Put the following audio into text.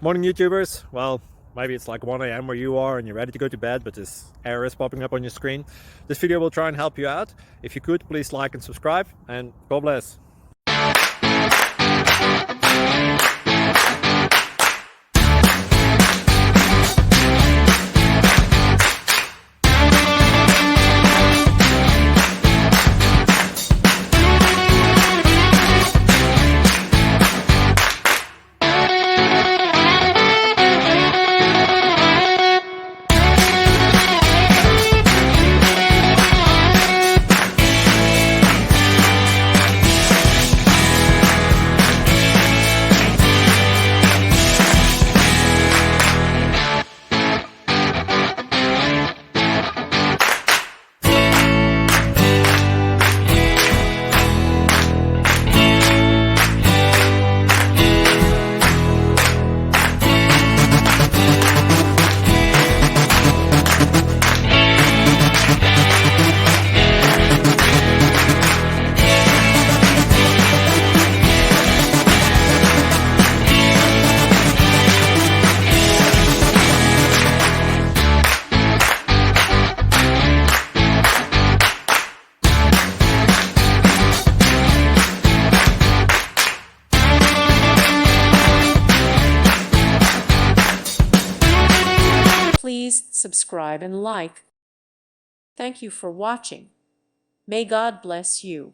Morning YouTubers. Well, maybe it's like 1 a.m. where you are and you're ready to go to bed, but this error is popping up on your screen. This video will try and help you out. If you could, please like and subscribe, and God bless. Please subscribe and like. Thank you for watching. May God bless you.